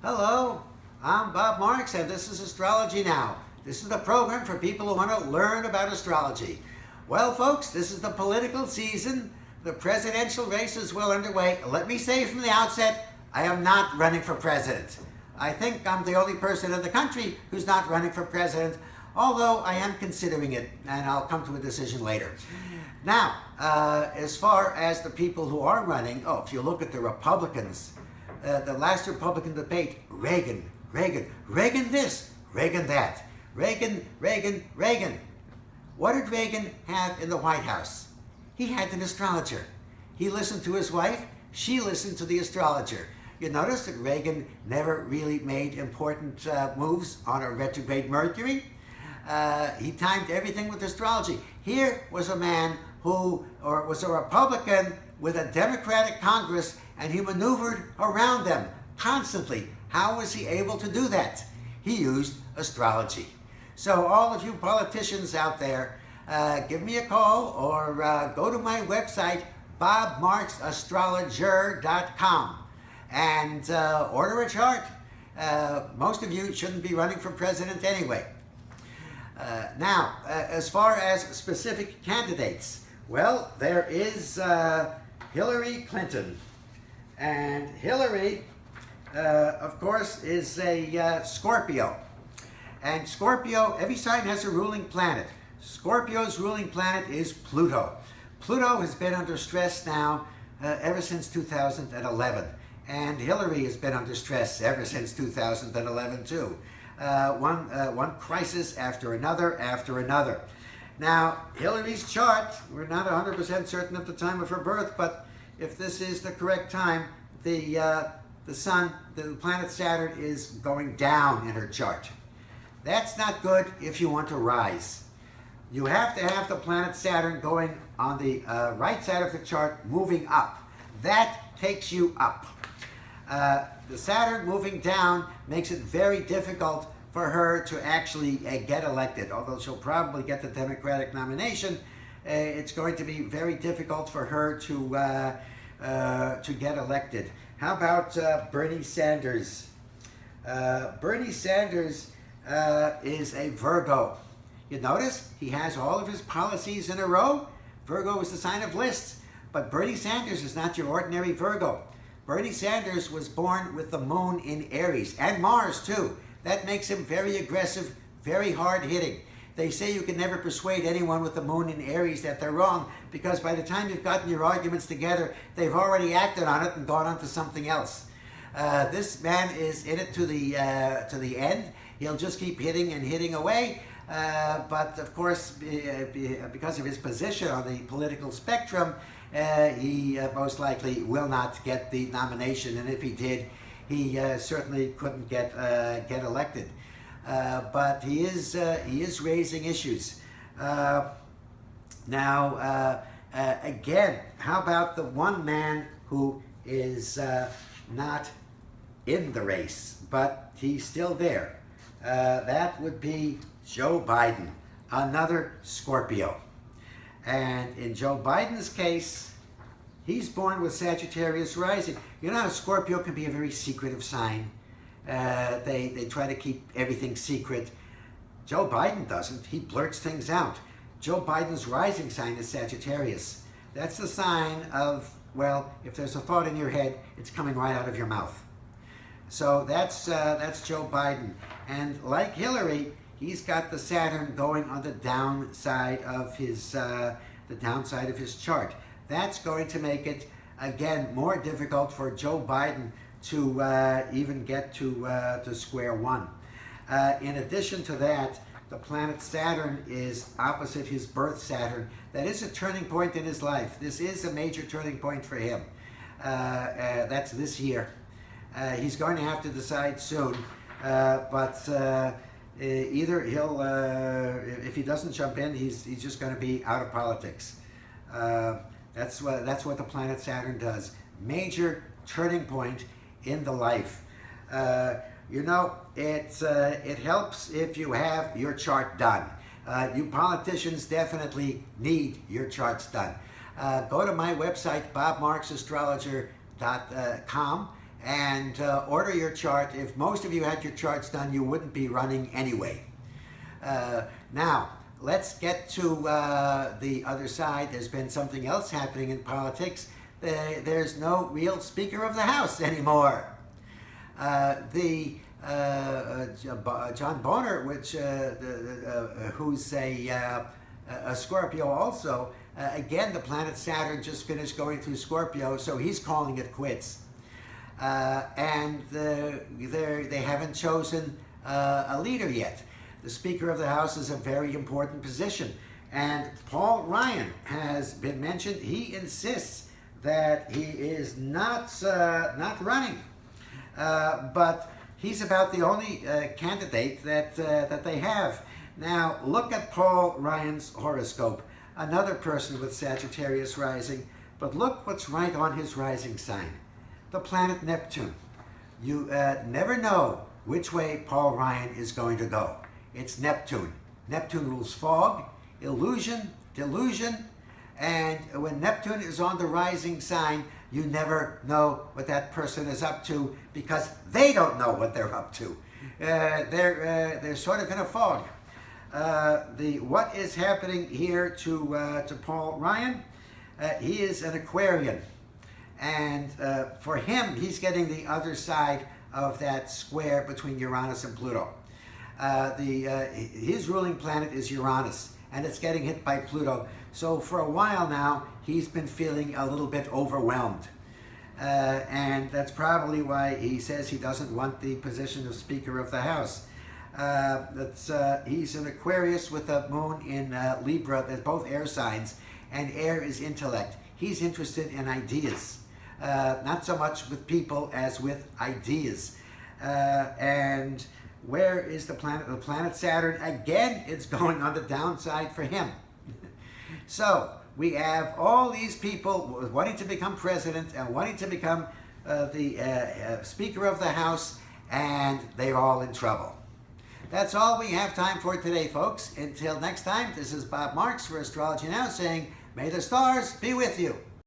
Hello, I'm Bob Marks and this is Astrology Now. This is the program for people who want to learn about astrology. Well folks, this is the political season. The presidential race is well underway. Let me say from the outset, I am not running for president. I think I'm the only person in the country who's not running for president, although I am considering it, and I'll come to a decision later. Now, as far as the people who are running, if you look at the Republicans, the last Republican debate, Reagan this, Reagan that, Reagan. What did Reagan have in the White House? He had an astrologer. He listened to his wife, she listened to the astrologer. You notice that Reagan never really made important moves on a retrograde Mercury. He timed everything with astrology. Here was a man who was a Republican with a Democratic Congress, and he maneuvered around them constantly. How was he able to do that? He used astrology. So all of you politicians out there, give me a call or go to my website, bobmarksastrologer.com, and order a chart. Most of you shouldn't be running for president anyway. Now, as far as specific candidates, well, there is Hillary Clinton. And Hillary, of course, is a Scorpio. And Scorpio, every sign has a ruling planet. Scorpio's ruling planet is Pluto. Pluto has been under stress now ever since 2011. And Hillary has been under stress ever since 2011 too. One crisis after another. Now, Hillary's chart, we're not 100% certain at the time of her birth, but if this is the correct time, the sun, the planet Saturn is going down in her chart. That's not good if you want to rise. You have to have the planet Saturn going on the right side of the chart, moving up. That takes you up. The Saturn moving down makes it very difficult for her to actually get elected. Although she'll probably get the Democratic nomination, it's going to be very difficult for her to get elected. How about Bernie Sanders? Bernie Sanders is a Virgo. You notice he has all of his policies in a row. Virgo is the sign of lists, but Bernie Sanders is not your ordinary Virgo. Bernie Sanders was born with the moon in Aries, and Mars too. That makes him very aggressive, very hard-hitting. They say you can never persuade anyone with the moon in Aries that they're wrong, because by the time you've gotten your arguments together, they've already acted on it and gone on to something else. This man is in it to the end. He'll just keep hitting and hitting away. But of course, because of his position on the political spectrum, he most likely will not get the nomination. And if he did, he certainly couldn't get elected. But he is raising issues. Now, again, how about the one man who is not in the race, but he's still there? That would be Joe Biden, another Scorpio. And in Joe Biden's case, he's born with Sagittarius rising. You know how Scorpio can be a very secretive sign. They try to keep everything secret. Joe Biden doesn't. He blurts things out. Joe Biden's rising sign is Sagittarius. That's the sign of, well, if there's a thought in your head, it's coming right out of your mouth. So that's Joe Biden. And like Hillary, he's got the Saturn going on the downside of his chart. That's going to make it, again, more difficult for Joe Biden to even get to square one. In addition to that, the planet Saturn is opposite his birth Saturn. That is a turning point in his life. This is a major turning point for him. That's this year. He's going to have to decide soon, but either he'll, if he doesn't jump in, he's just going to be out of politics. That's what the planet Saturn does. Major turning point in the life. You know, it helps if you have your chart done. You politicians definitely need your charts done. Go to my website, bobmarksastrologer.com, and order your chart. If most of you had your charts done, you wouldn't be running anyway. Now, let's get to the other side. There's been something else happening in politics. There's no real Speaker of the House anymore. John Boehner, who's a Scorpio also, again, the planet Saturn just finished going through Scorpio, so he's calling it quits. And they haven't chosen a leader yet. The Speaker of the House is a very important position. And Paul Ryan has been mentioned. He insists that he is not running. But he's about the only candidate that they have. Now, look at Paul Ryan's horoscope. Another person with Sagittarius rising. But look what's right on his rising sign. The planet Neptune. You never know which way Paul Ryan is going to go. It's Neptune. Neptune rules fog, illusion, delusion, and when Neptune is on the rising sign, you never know what that person is up to because they don't know what they're up to. They're sort of in a fog. What is happening here to Paul Ryan? He is an Aquarian, and for him, he's getting the other side of that square between Uranus and Pluto. His ruling planet is Uranus, and it's getting hit by Pluto. So for a while now, he's been feeling a little bit overwhelmed. And that's probably why he says he doesn't want the position of Speaker of the House. He's an Aquarius with a moon in Libra. They're both air signs, and air is intellect. He's interested in ideas, not so much with people as with ideas. And where is the planet? The planet Saturn, again, it's going on the downside for him. So we have all these people wanting to become president and wanting to become the Speaker of the House, and they're all in trouble. That's all we have time for today, folks. Until next time, this is Bob Marks for Astrology Now saying, may the stars be with you.